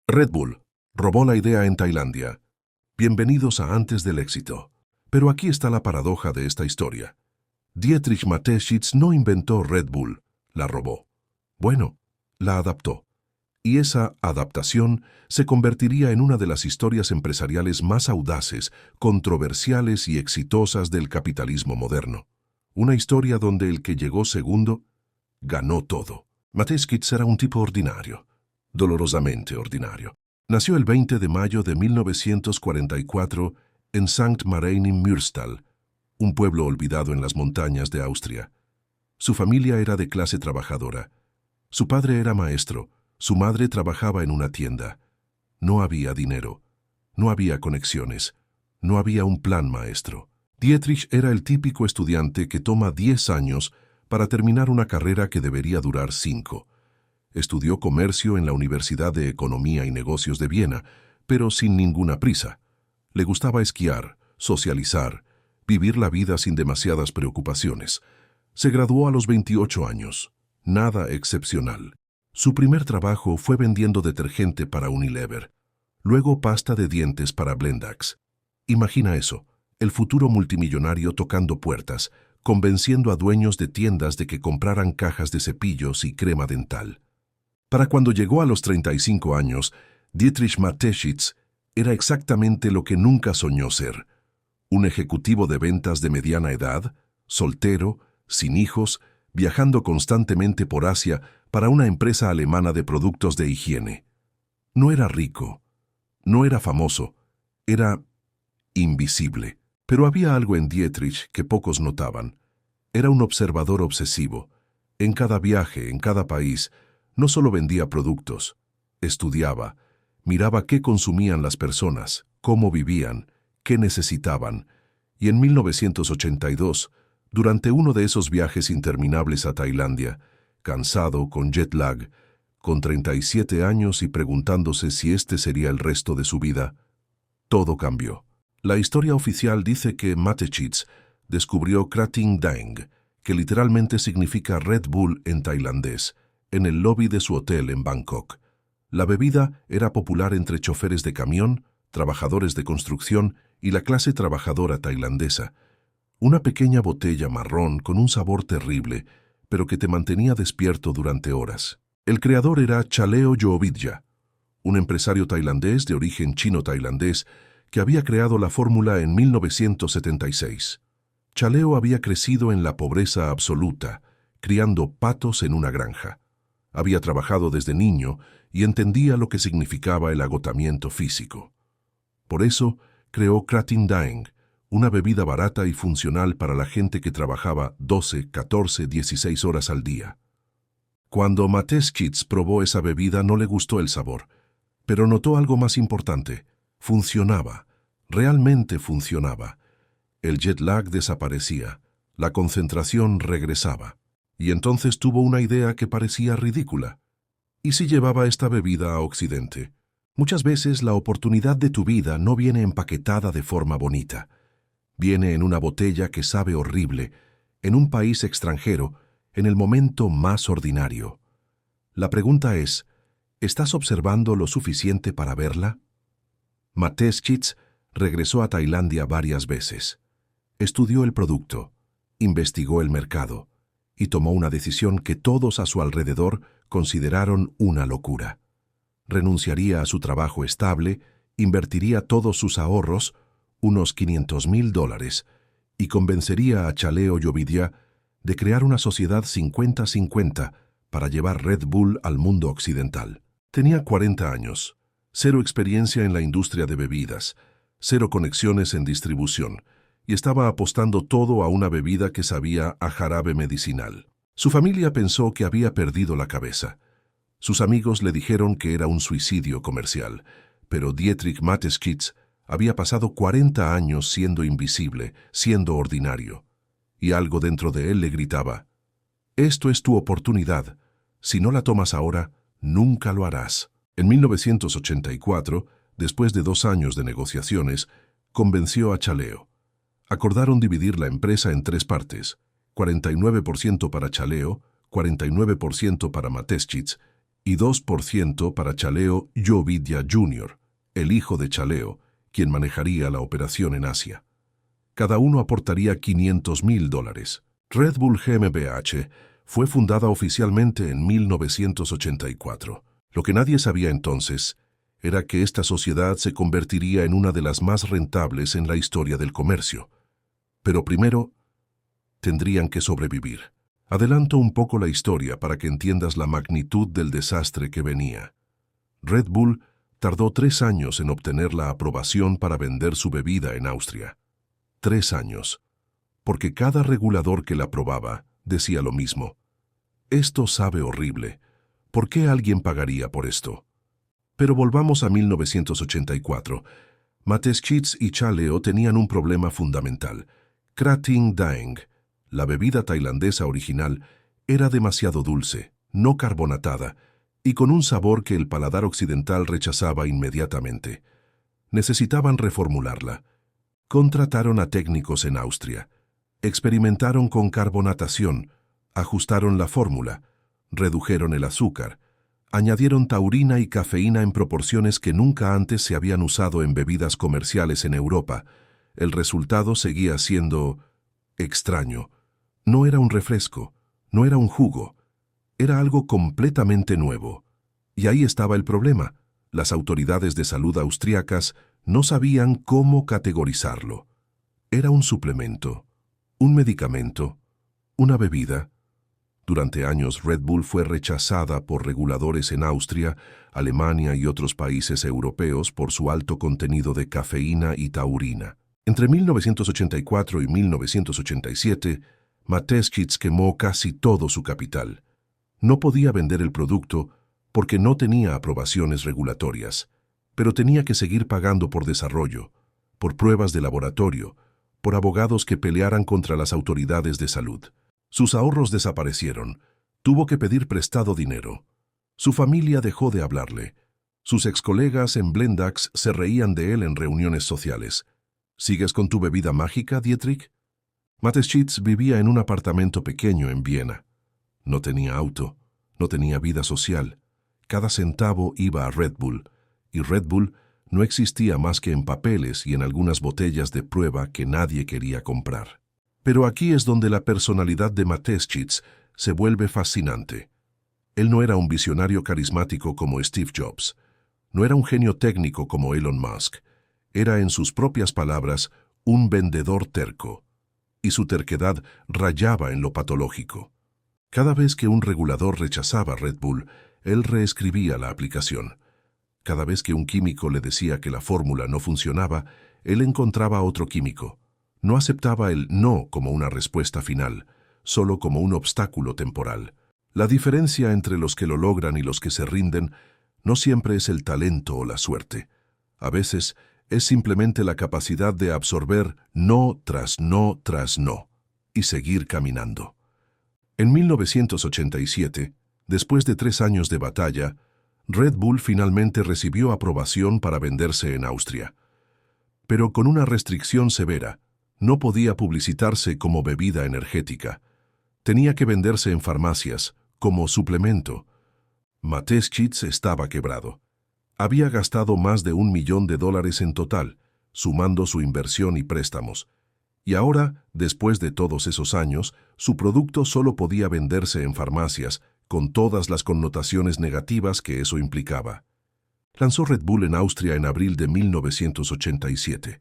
Red Bull robó la idea en Tailandia. Bienvenidos a Antes del éxito. Pero aquí está la paradoja de esta historia. Dietrich Mateschitz no inventó Red Bull, la robó. Bueno, la adaptó. Y esa adaptación se convertiría en una de las historias empresariales más audaces, controversiales y exitosas del capitalismo moderno. Una historia donde el que llegó segundo ganó todo. Mateschitz era un tipo ordinario, dolorosamente ordinario. Nació el 20 de mayo de 1944 en St. Marein im Mürstal, un pueblo olvidado en las montañas de Austria. Su familia era de clase trabajadora. Su padre era maestro, su madre trabajaba en una tienda. No había dinero, no había conexiones, no había un plan maestro. Dietrich era el típico estudiante que toma 10 años para terminar una carrera que debería durar 5. Estudió comercio en la Universidad de Economía y Negocios de Viena, pero sin ninguna prisa. Le gustaba esquiar, socializar, vivir la vida sin demasiadas preocupaciones. Se graduó a los 28 años. Nada excepcional. Su primer trabajo fue vendiendo detergente para Unilever, luego pasta de dientes para Blendax. Imagina eso, el futuro multimillonario tocando puertas, convenciendo a dueños de tiendas de que compraran cajas de cepillos y crema dental. Para cuando llegó a los 35 años, Dietrich Mateschitz era exactamente lo que nunca soñó ser. Un ejecutivo de ventas de mediana edad, soltero, sin hijos, viajando constantemente por Asia para una empresa alemana de productos de higiene. No era rico, no era famoso, era invisible. Pero había algo en Dietrich que pocos notaban. Era un observador obsesivo. En cada viaje, en cada país, no solo vendía productos, estudiaba, miraba qué consumían las personas, cómo vivían, qué necesitaban, y en 1982, durante uno de esos viajes interminables a Tailandia, cansado, con jet lag, con 37 años y preguntándose si este sería el resto de su vida, todo cambió. La historia oficial dice que Mateschitz descubrió Krating Daeng, que literalmente significa Red Bull en tailandés, en el lobby de su hotel en Bangkok. La bebida era popular entre choferes de camión, trabajadores de construcción y la clase trabajadora tailandesa. Una pequeña botella marrón con un sabor terrible, pero que te mantenía despierto durante horas. El creador era Chaleo Yovidya, un empresario tailandés de origen chino-tailandés que había creado la fórmula en 1976. Chaleo había crecido en la pobreza absoluta, criando patos en una granja. Había trabajado desde niño y entendía lo que significaba el agotamiento físico. Por eso, creó Krating Daeng, una bebida barata y funcional para la gente que trabajaba 12, 14, 16 horas al día. Cuando Mateschitz probó esa bebida no le gustó el sabor, pero notó algo más importante. Funcionaba, realmente funcionaba. El jet lag desaparecía, la concentración regresaba. Y entonces tuvo una idea que parecía ridícula. ¿Y si llevaba esta bebida a Occidente? Muchas veces la oportunidad de tu vida no viene empaquetada de forma bonita. Viene en una botella que sabe horrible, en un país extranjero, en el momento más ordinario. La pregunta es, ¿estás observando lo suficiente para verla? Mateschitz regresó a Tailandia varias veces. Estudió el producto, investigó el mercado y tomó una decisión que todos a su alrededor consideraron una locura. Renunciaría a su trabajo estable, invertiría todos sus ahorros, unos $500,000, y convencería a Chaleo Yovidya de crear una sociedad 50-50 para llevar Red Bull al mundo occidental. Tenía 40 años, cero experiencia en la industria de bebidas, cero conexiones en distribución, y estaba apostando todo a una bebida que sabía a jarabe medicinal. Su familia pensó que había perdido la cabeza. Sus amigos le dijeron que era un suicidio comercial, pero Dietrich Mateschitz había pasado 40 años siendo invisible, siendo ordinario, y algo dentro de él le gritaba, «Esto es tu oportunidad. Si no la tomas ahora, nunca lo harás». En 1984, después de 2 años de negociaciones, convenció a Chaleo. Acordaron dividir la empresa en 3 partes, 49% para Chaleo, 49% para Mateschitz y 2% para Chaleo Jovidia Jr., el hijo de Chaleo, quien manejaría la operación en Asia. Cada uno aportaría $500,000. Red Bull GmbH fue fundada oficialmente en 1984. Lo que nadie sabía entonces era que esta sociedad se convertiría en una de las más rentables en la historia del comercio. Pero primero, tendrían que sobrevivir. Adelanto un poco la historia para que entiendas la magnitud del desastre que venía. Red Bull tardó 3 años en obtener la aprobación para vender su bebida en Austria. 3 años, porque cada regulador que la aprobaba decía lo mismo. Esto sabe horrible. ¿Por qué alguien pagaría por esto? Pero volvamos a 1984. Mateschitz y Chaleo tenían un problema fundamental. Krating Daeng, la bebida tailandesa original, era demasiado dulce, no carbonatada, y con un sabor que el paladar occidental rechazaba inmediatamente. Necesitaban reformularla. Contrataron a técnicos en Austria. Experimentaron con carbonatación, ajustaron la fórmula, redujeron el azúcar, añadieron taurina y cafeína en proporciones que nunca antes se habían usado en bebidas comerciales en Europa. El resultado seguía siendo extraño. No era un refresco, no era un jugo, era algo completamente nuevo. Y ahí estaba el problema. Las autoridades de salud austríacas no sabían cómo categorizarlo. Era un suplemento, un medicamento, una bebida. Durante años Red Bull fue rechazada por reguladores en Austria, Alemania y otros países europeos por su alto contenido de cafeína y taurina. Entre 1984 y 1987, Mateschitz quemó casi todo su capital. No podía vender el producto porque no tenía aprobaciones regulatorias, pero tenía que seguir pagando por desarrollo, por pruebas de laboratorio, por abogados que pelearan contra las autoridades de salud. Sus ahorros desaparecieron. Tuvo que pedir prestado dinero. Su familia dejó de hablarle. Sus excolegas en Blendax se reían de él en reuniones sociales. ¿Sigues con tu bebida mágica, Dietrich? Mateschitz vivía en un apartamento pequeño en Viena. No tenía auto, no tenía vida social. Cada centavo iba a Red Bull, y Red Bull no existía más que en papeles y en algunas botellas de prueba que nadie quería comprar. Pero aquí es donde la personalidad de Mateschitz se vuelve fascinante. Él no era un visionario carismático como Steve Jobs. No era un genio técnico como Elon Musk. Era, en sus propias palabras, un vendedor terco. Y su terquedad rayaba en lo patológico. Cada vez que un regulador rechazaba Red Bull, él reescribía la aplicación. Cada vez que un químico le decía que la fórmula no funcionaba, él encontraba otro químico. No aceptaba el no como una respuesta final, solo como un obstáculo temporal. La diferencia entre los que lo logran y los que se rinden no siempre es el talento o la suerte. A veces es simplemente la capacidad de absorber no tras no tras no y seguir caminando. En 1987, después de 3 años de batalla, Red Bull finalmente recibió aprobación para venderse en Austria. Pero con una restricción severa. No podía publicitarse como bebida energética. Tenía que venderse en farmacias, como suplemento. Mateschitz estaba quebrado. Había gastado más de $1 millón en total, sumando su inversión y préstamos. Y ahora, después de todos esos años, su producto solo podía venderse en farmacias, con todas las connotaciones negativas que eso implicaba. Lanzó Red Bull en Austria en abril de 1987.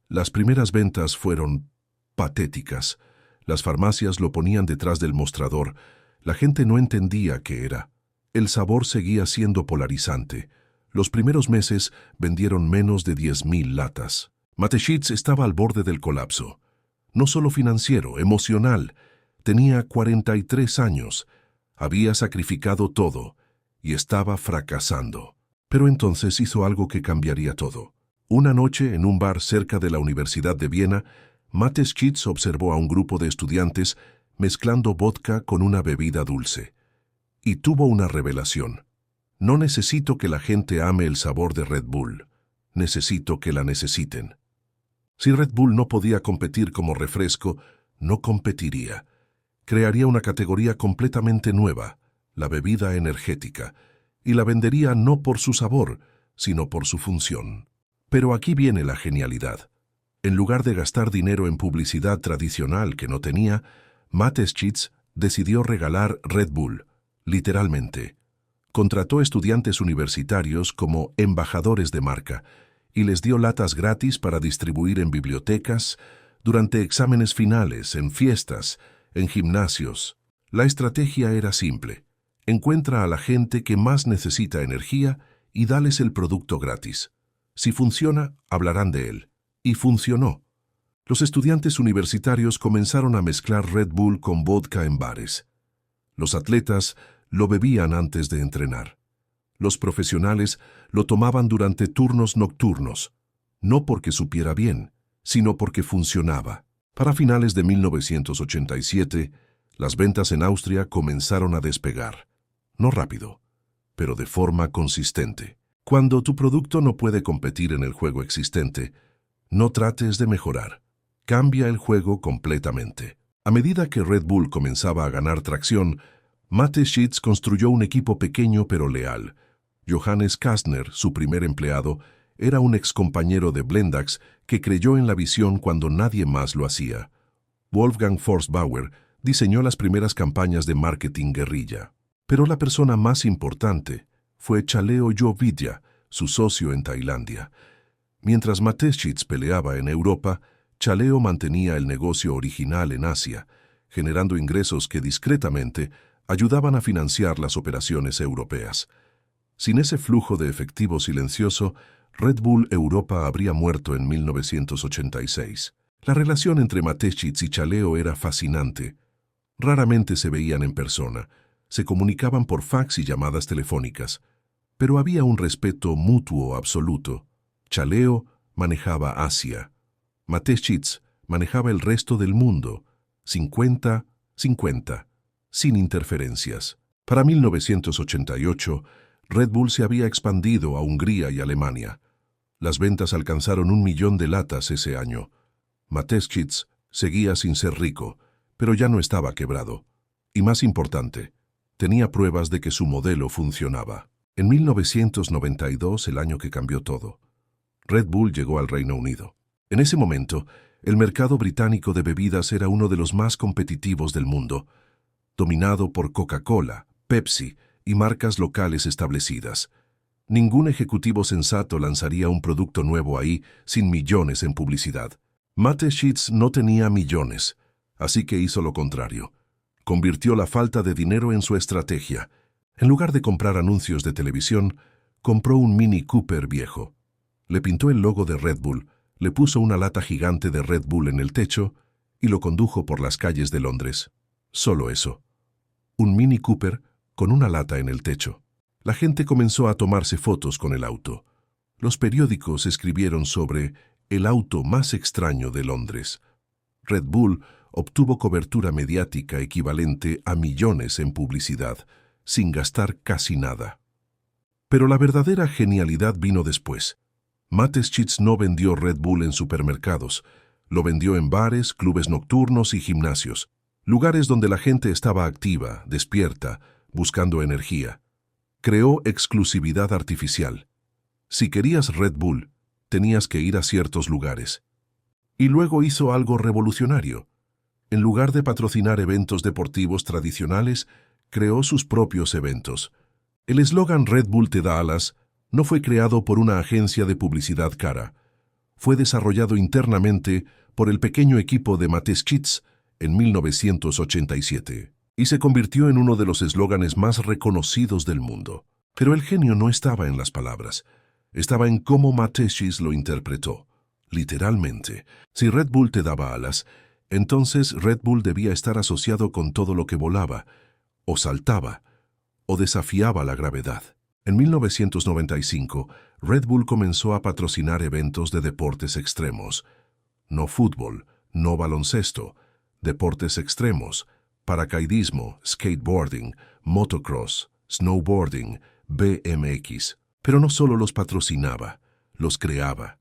Las primeras ventas fueron patéticas. Las farmacias lo ponían detrás del mostrador. La gente no entendía qué era. El sabor seguía siendo polarizante. Los primeros meses vendieron menos de 10,000 latas. Mateschitz estaba al borde del colapso. No solo financiero, emocional. Tenía 43 años. Había sacrificado todo y estaba fracasando. Pero entonces hizo algo que cambiaría todo. Una noche, en un bar cerca de la Universidad de Viena, Mateschitz observó a un grupo de estudiantes mezclando vodka con una bebida dulce. Y tuvo una revelación. No necesito que la gente ame el sabor de Red Bull. Necesito que la necesiten. Si Red Bull no podía competir como refresco, no competiría. Crearía una categoría completamente nueva, la bebida energética, y la vendería no por su sabor, sino por su función. Pero aquí viene la genialidad. En lugar de gastar dinero en publicidad tradicional que no tenía, Mateschitz decidió regalar Red Bull, literalmente. Contrató estudiantes universitarios como embajadores de marca y les dio latas gratis para distribuir en bibliotecas, durante exámenes finales, en fiestas, en gimnasios. La estrategia era simple. Encuentra a la gente que más necesita energía y dales el producto gratis. Si funciona, hablarán de él. Y funcionó. Los estudiantes universitarios comenzaron a mezclar Red Bull con vodka en bares. Los atletas lo bebían antes de entrenar. Los profesionales lo tomaban durante turnos nocturnos, no porque supiera bien, sino porque funcionaba. Para finales de 1987, las ventas en Austria comenzaron a despegar. No rápido, pero de forma consistente. Cuando tu producto no puede competir en el juego existente, no trates de mejorar. Cambia el juego completamente. A medida que Red Bull comenzaba a ganar tracción, Mateschitz construyó un equipo pequeño pero leal. Johannes Kastner, su primer empleado, era un excompañero de Blendax que creyó en la visión cuando nadie más lo hacía. Wolfgang Forstbauer diseñó las primeras campañas de marketing guerrilla. Pero la persona más importante fue Chaleo Jovidya, su socio en Tailandia. Mientras Mateschitz peleaba en Europa, Chaleo mantenía el negocio original en Asia, generando ingresos que discretamente ayudaban a financiar las operaciones europeas. Sin ese flujo de efectivo silencioso, Red Bull Europa habría muerto en 1986. La relación entre Mateschitz y Chaleo era fascinante. Raramente se veían en persona, se comunicaban por fax y llamadas telefónicas, pero había un respeto mutuo absoluto. Chaleo manejaba Asia. Mateschitz manejaba el resto del mundo, 50-50, sin interferencias. Para 1988, Red Bull se había expandido a Hungría y Alemania. Las ventas alcanzaron 1 millón de latas ese año. Mateschitz seguía sin ser rico, pero ya no estaba quebrado. Y más importante, tenía pruebas de que su modelo funcionaba. En 1992, el año que cambió todo, Red Bull llegó al Reino Unido. En ese momento, el mercado británico de bebidas era uno de los más competitivos del mundo, dominado por Coca-Cola, Pepsi y marcas locales establecidas. Ningún ejecutivo sensato lanzaría un producto nuevo ahí sin millones en publicidad. Mateschitz no tenía millones, así que hizo lo contrario. Convirtió la falta de dinero en su estrategia. En lugar de comprar anuncios de televisión, compró un Mini Cooper viejo. Le pintó el logo de Red Bull, le puso una lata gigante de Red Bull en el techo y lo condujo por las calles de Londres. Solo eso. Un Mini Cooper con una lata en el techo. La gente comenzó a tomarse fotos con el auto. Los periódicos escribieron sobre el auto más extraño de Londres. Red Bull obtuvo cobertura mediática equivalente a millones en publicidad, sin gastar casi nada. Pero la verdadera genialidad vino después. Mateschitz no vendió Red Bull en supermercados, lo vendió en bares, clubes nocturnos y gimnasios, lugares donde la gente estaba activa, despierta, buscando energía. Creó exclusividad artificial. Si querías Red Bull, tenías que ir a ciertos lugares. Y luego hizo algo revolucionario. En lugar de patrocinar eventos deportivos tradicionales, creó sus propios eventos. El eslogan Red Bull te da alas no fue creado por una agencia de publicidad cara. Fue desarrollado internamente por el pequeño equipo de Mateschitz en 1987 y se convirtió en uno de los eslóganes más reconocidos del mundo. Pero el genio no estaba en las palabras, estaba en cómo Mateschitz lo interpretó. Literalmente, si Red Bull te daba alas, entonces Red Bull debía estar asociado con todo lo que volaba, o saltaba, o desafiaba la gravedad. En 1995, Red Bull comenzó a patrocinar eventos de deportes extremos. No fútbol, no baloncesto, deportes extremos, paracaidismo, skateboarding, motocross, snowboarding, BMX. Pero no solo los patrocinaba, los creaba.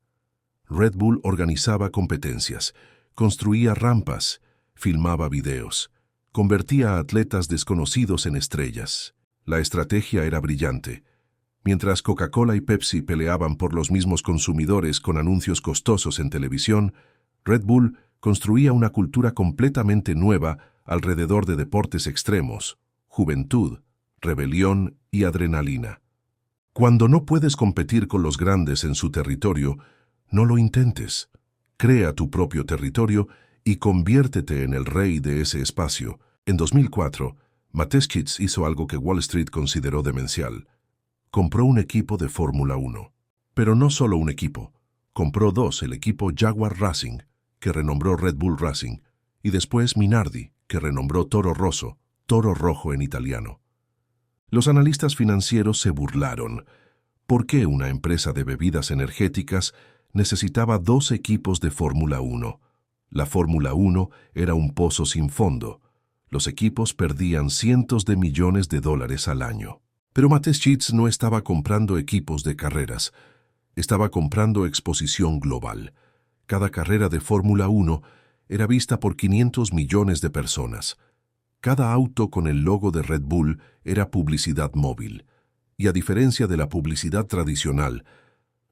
Red Bull organizaba competencias, construía rampas, filmaba videos, convertía a atletas desconocidos en estrellas. La estrategia era brillante. Mientras Coca-Cola y Pepsi peleaban por los mismos consumidores con anuncios costosos en televisión, Red Bull construía una cultura completamente nueva alrededor de deportes extremos, juventud, rebelión y adrenalina. Cuando no puedes competir con los grandes en su territorio, no lo intentes. Crea tu propio territorio y conviértete en el rey de ese espacio. En 2004, Mateschitz hizo algo que Wall Street consideró demencial. Compró un equipo de Fórmula 1. Pero no solo un equipo. Compró dos, el equipo Jaguar Racing, que renombró Red Bull Racing, y después Minardi, que renombró Toro Rosso, Toro Rojo en italiano. Los analistas financieros se burlaron. ¿Por qué una empresa de bebidas energéticas necesitaba dos equipos de Fórmula 1? La Fórmula 1 era un pozo sin fondo. Los equipos perdían cientos de millones de dólares al año. Pero Mateschitz no estaba comprando equipos de carreras. Estaba comprando exposición global. Cada carrera de Fórmula 1 era vista por 500 millones de personas. Cada auto con el logo de Red Bull era publicidad móvil. Y a diferencia de la publicidad tradicional,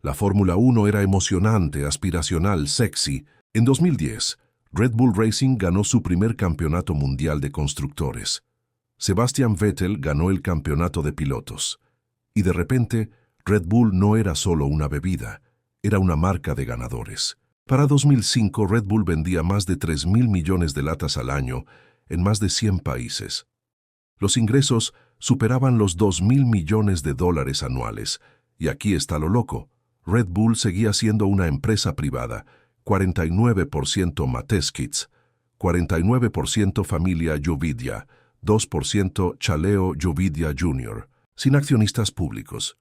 la Fórmula 1 era emocionante, aspiracional, sexy. En 2010, Red Bull Racing ganó su primer campeonato mundial de constructores. Sebastian Vettel ganó el campeonato de pilotos. Y de repente, Red Bull no era solo una bebida, era una marca de ganadores. Para 2005, Red Bull vendía más de 3.000 millones de latas al año en más de 100 países. Los ingresos superaban los 2.000 millones de dólares anuales. Y aquí está lo loco. Red Bull seguía siendo una empresa privada, 49% Mateschitz, 49% familia Yovidia, 2% Chaleo Yovidia Jr., sin accionistas públicos,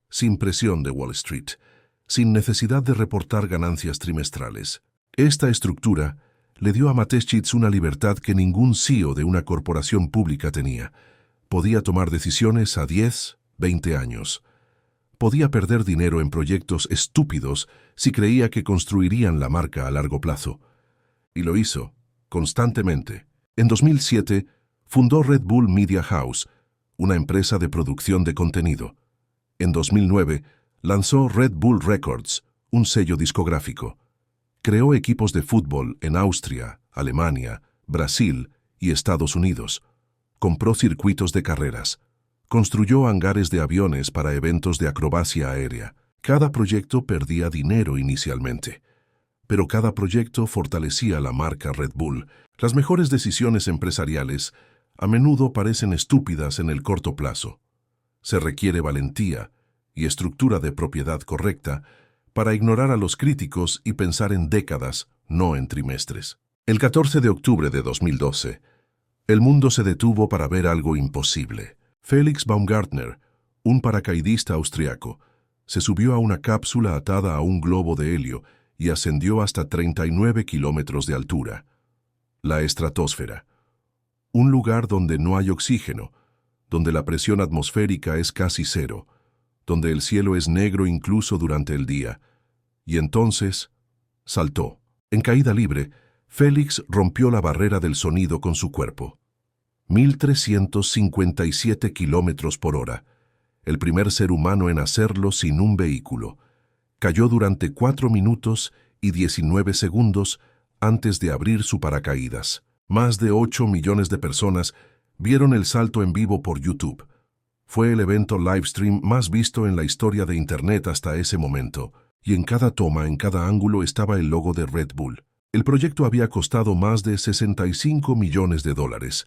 sin presión de Wall Street, sin necesidad de reportar ganancias trimestrales. Esta estructura le dio a Mateschitz una libertad que ningún CEO de una corporación pública tenía. Podía tomar decisiones a 10, 20 años. Podía perder dinero en proyectos estúpidos si creía que construirían la marca a largo plazo. Y lo hizo, constantemente. En 2007, fundó Red Bull Media House, una empresa de producción de contenido. En 2009, lanzó Red Bull Records, un sello discográfico. Creó equipos de fútbol en Austria, Alemania, Brasil y Estados Unidos. Compró circuitos de carreras. Construyó hangares de aviones para eventos de acrobacia aérea. Cada proyecto perdía dinero inicialmente, pero cada proyecto fortalecía la marca Red Bull. Las mejores decisiones empresariales a menudo parecen estúpidas en el corto plazo. Se requiere valentía y estructura de propiedad correcta para ignorar a los críticos y pensar en décadas, no en trimestres. El 14 de octubre de 2012, el mundo se detuvo para ver algo imposible. Felix Baumgartner, un paracaidista austriaco, se subió a una cápsula atada a un globo de helio y ascendió hasta 39 kilómetros de altura. La estratosfera. Un lugar donde no hay oxígeno, donde la presión atmosférica es casi cero, donde el cielo es negro incluso durante el día. Y entonces, saltó. En caída libre, Félix rompió la barrera del sonido con su cuerpo. 1.357 kilómetros por hora. El primer ser humano en hacerlo sin un vehículo. Cayó durante 4 minutos y 19 segundos antes de abrir su paracaídas. Más de 8 millones de personas vieron el salto en vivo por YouTube. Fue el evento livestream más visto en la historia de Internet hasta ese momento, y en cada toma, en cada ángulo estaba el logo de Red Bull. El proyecto había costado más de 65 millones de dólares.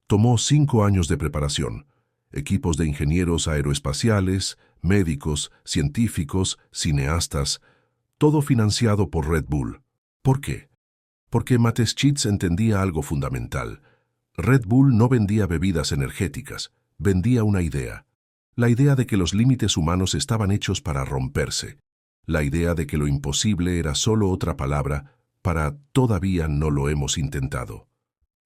Tomó 5 años de preparación. Equipos de ingenieros aeroespaciales, médicos, científicos, cineastas, todo financiado por Red Bull. ¿Por qué? Porque Mateschitz entendía algo fundamental. Red Bull no vendía bebidas energéticas, vendía una idea. La idea de que los límites humanos estaban hechos para romperse. La idea de que lo imposible era solo otra palabra para todavía no lo hemos intentado.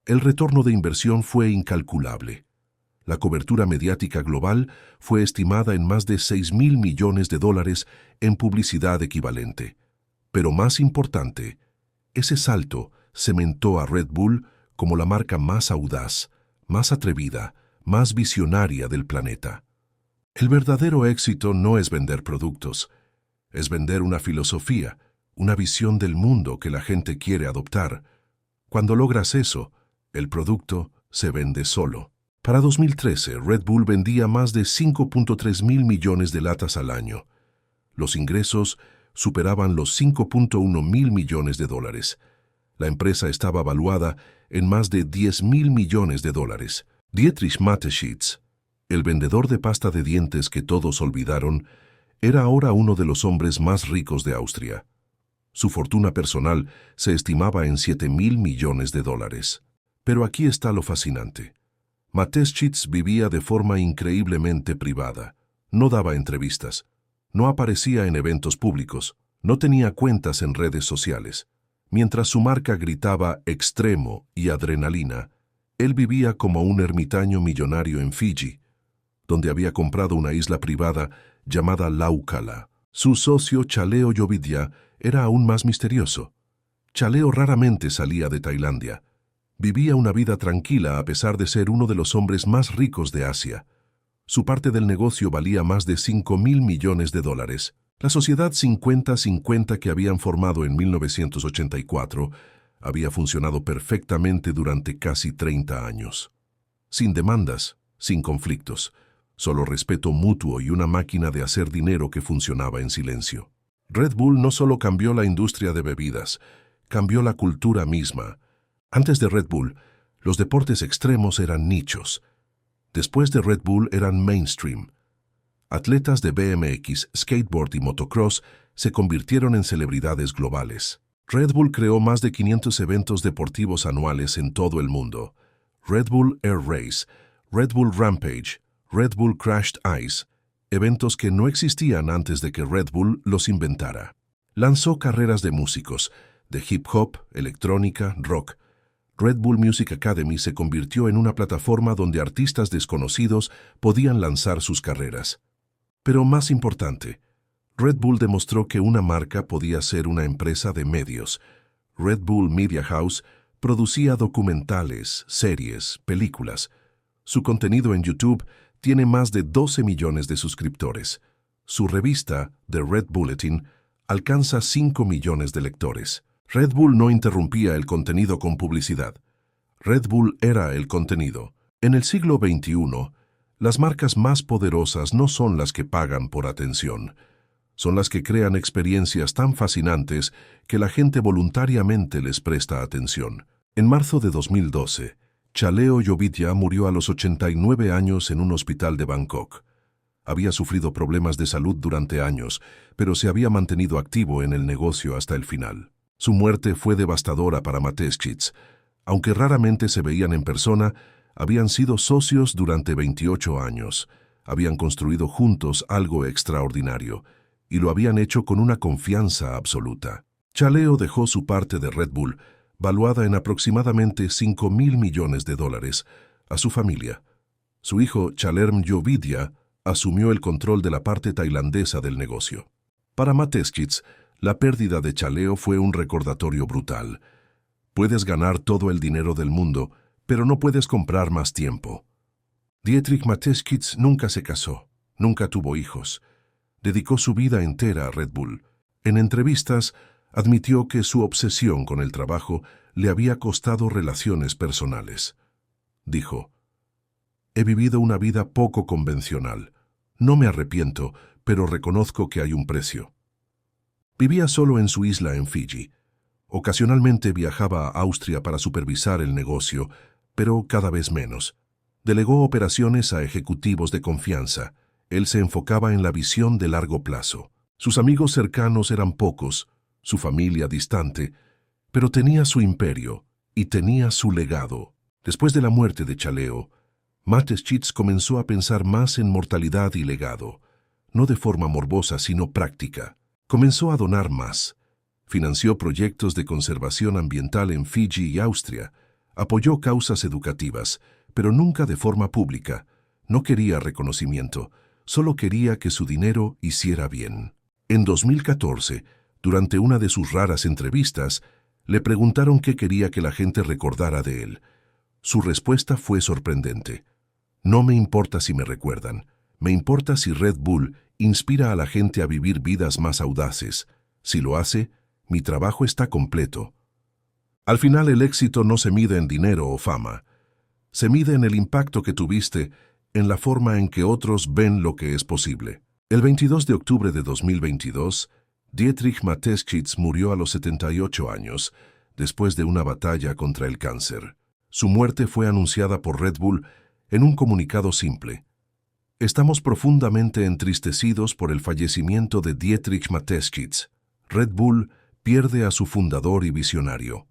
El retorno de inversión fue incalculable. La cobertura mediática global fue estimada en más de 6.000 millones de dólares en publicidad equivalente. Pero más importante, ese salto cementó a Red Bull como la marca más audaz, más atrevida, más visionaria del planeta. El verdadero éxito no es vender productos, es vender una filosofía, una visión del mundo que la gente quiere adoptar. Cuando logras eso, el producto se vende solo. Para 2013, Red Bull vendía más de 5.3 mil millones de latas al año. Los ingresos superaban los 5.1 mil millones de dólares. La empresa estaba valuada en más de 10 mil millones de dólares. Dietrich Mateschitz, el vendedor de pasta de dientes que todos olvidaron, era ahora uno de los hombres más ricos de Austria. Su fortuna personal se estimaba en 7 mil millones de dólares. Pero aquí está lo fascinante. Mateschitz vivía de forma increíblemente privada. No daba entrevistas. No aparecía en eventos públicos. No tenía cuentas en redes sociales. Mientras su marca gritaba extremo y adrenalina, él vivía como un ermitaño millonario en Fiji, donde había comprado una isla privada llamada Laukala. Su socio Chaleo Yovidia era aún más misterioso. Chaleo raramente salía de Tailandia. Vivía una vida tranquila a pesar de ser uno de los hombres más ricos de Asia. Su parte del negocio valía más de 5 mil millones de dólares. La sociedad 50-50 que habían formado en 1984 había funcionado perfectamente durante casi 30 años. Sin demandas, sin conflictos, solo respeto mutuo y una máquina de hacer dinero que funcionaba en silencio. Red Bull no solo cambió la industria de bebidas, cambió la cultura misma. Antes de Red Bull, los deportes extremos eran nichos. Después de Red Bull eran mainstream. Atletas de BMX, skateboard y motocross se convirtieron en celebridades globales. Red Bull creó más de 500 eventos deportivos anuales en todo el mundo. Red Bull Air Race, Red Bull Rampage, Red Bull Crashed Ice, eventos que no existían antes de que Red Bull los inventara. Lanzó carreras de músicos, de hip hop, electrónica, rock. Red Bull Music Academy se convirtió en una plataforma donde artistas desconocidos podían lanzar sus carreras. Pero más importante, Red Bull demostró que una marca podía ser una empresa de medios. Red Bull Media House producía documentales, series, películas. Su contenido en YouTube tiene más de 12 millones de suscriptores. Su revista, The Red Bulletin, alcanza 5 millones de lectores. Red Bull no interrumpía el contenido con publicidad. Red Bull era el contenido. En el siglo XXI, las marcas más poderosas no son las que pagan por atención. Son las que crean experiencias tan fascinantes que la gente voluntariamente les presta atención. En marzo de 2012, Chaleo Yovidia murió a los 89 años en un hospital de Bangkok. Había sufrido problemas de salud durante años, pero se había mantenido activo en el negocio hasta el final. Su muerte fue devastadora para Mateschitz. Aunque raramente se veían en persona, habían sido socios durante 28 años. Habían construido juntos algo extraordinario, y lo habían hecho con una confianza absoluta. Chaleo dejó su parte de Red Bull, valuada en aproximadamente 5 mil millones de dólares, a su familia. Su hijo, Chalerm Yovidia, asumió el control de la parte tailandesa del negocio. Para Mateschitz, la pérdida de Chaleo fue un recordatorio brutal. Puedes ganar todo el dinero del mundo, pero no puedes comprar más tiempo. Dietrich Mateschitz nunca se casó, nunca tuvo hijos. Dedicó su vida entera a Red Bull. En entrevistas, admitió que su obsesión con el trabajo le había costado relaciones personales. Dijo: «He vivido una vida poco convencional. No me arrepiento, pero reconozco que hay un precio». Vivía solo en su isla en Fiji. Ocasionalmente viajaba a Austria para supervisar el negocio, pero cada vez menos. Delegó operaciones a ejecutivos de confianza. Él se enfocaba en la visión de largo plazo. Sus amigos cercanos eran pocos, su familia distante, pero tenía su imperio y tenía su legado. Después de la muerte de Chaleo, Mateschitz comenzó a pensar más en mortalidad y legado, no de forma morbosa sino práctica. Comenzó a donar más. Financió proyectos de conservación ambiental en Fiji y Austria. Apoyó causas educativas, pero nunca de forma pública. No quería reconocimiento, solo quería que su dinero hiciera bien. En 2014, durante una de sus raras entrevistas, le preguntaron qué quería que la gente recordara de él. Su respuesta fue sorprendente. «No me importa si me recuerdan, Me importa si Red Bull inspira a la gente a vivir vidas más audaces. Si lo hace, mi trabajo está completo. Al final el éxito no se mide en dinero o fama. Se mide en el impacto que tuviste, en la forma en que otros ven lo que es posible. El 22 de octubre de 2022, Dietrich Mateschitz murió a los 78 años, después de una batalla contra el cáncer. Su muerte fue anunciada por Red Bull en un comunicado simple. Estamos profundamente entristecidos por el fallecimiento de Dietrich Mateschitz. Red Bull pierde a su fundador y visionario.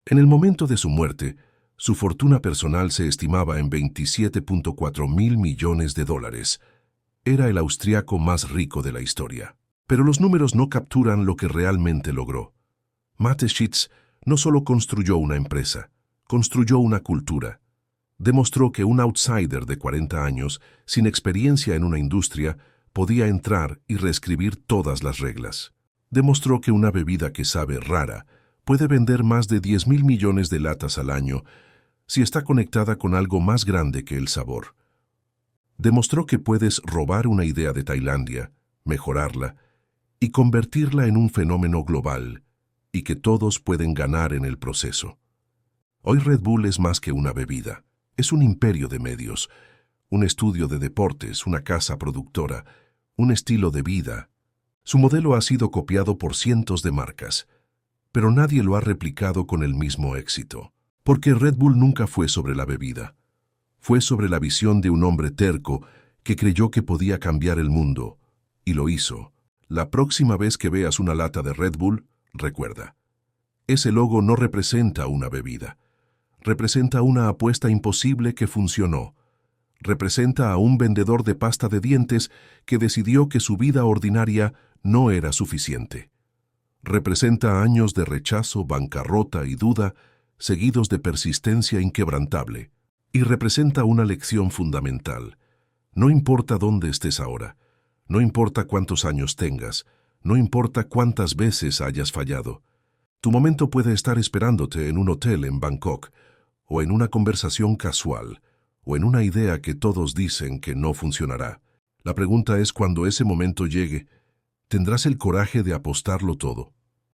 En el momento de su muerte, su fortuna personal se estimaba en 27.4 mil millones de dólares. Era el austriaco más rico de la historia. Pero los números no capturan lo que realmente logró. Mateschitz no solo construyó una empresa, construyó una cultura. Demostró que un outsider de 40 años, sin experiencia en una industria, podía entrar y reescribir todas las reglas. Demostró que una bebida que sabe rara puede vender más de 10.000 millones de latas al año si está conectada con algo más grande que el sabor. Demostró que puedes robar una idea de Tailandia, mejorarla y convertirla en un fenómeno global, y que todos pueden ganar en el proceso. Hoy Red Bull es más que una bebida. Es un imperio de medios, un estudio de deportes, una casa productora, un estilo de vida. Su modelo ha sido copiado por cientos de marcas, pero nadie lo ha replicado con el mismo éxito. Porque Red Bull nunca fue sobre la bebida. Fue sobre la visión de un hombre terco que creyó que podía cambiar el mundo, y lo hizo. La próxima vez que veas una lata de Red Bull, recuerda, ese logo no representa una bebida. Representa una apuesta imposible que funcionó. Representa a un vendedor de pasta de dientes que decidió que su vida ordinaria no era suficiente. Representa años de rechazo, bancarrota y duda, seguidos de persistencia inquebrantable. Y representa una lección fundamental. No importa dónde estés ahora, no importa cuántos años tengas, no importa cuántas veces hayas fallado. Tu momento puede estar esperándote en un hotel en Bangkok, o en una conversación casual, o en una idea que todos dicen que no funcionará. La pregunta es, cuando ese momento llegue, ¿tendrás el coraje de apostarlo todo?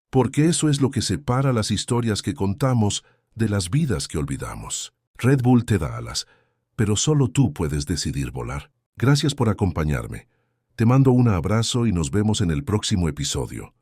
Porque eso es lo que separa las historias que contamos de las vidas que olvidamos. Red Bull te da alas, pero solo tú puedes decidir volar. Gracias por acompañarme. Te mando un abrazo y nos vemos en el próximo episodio.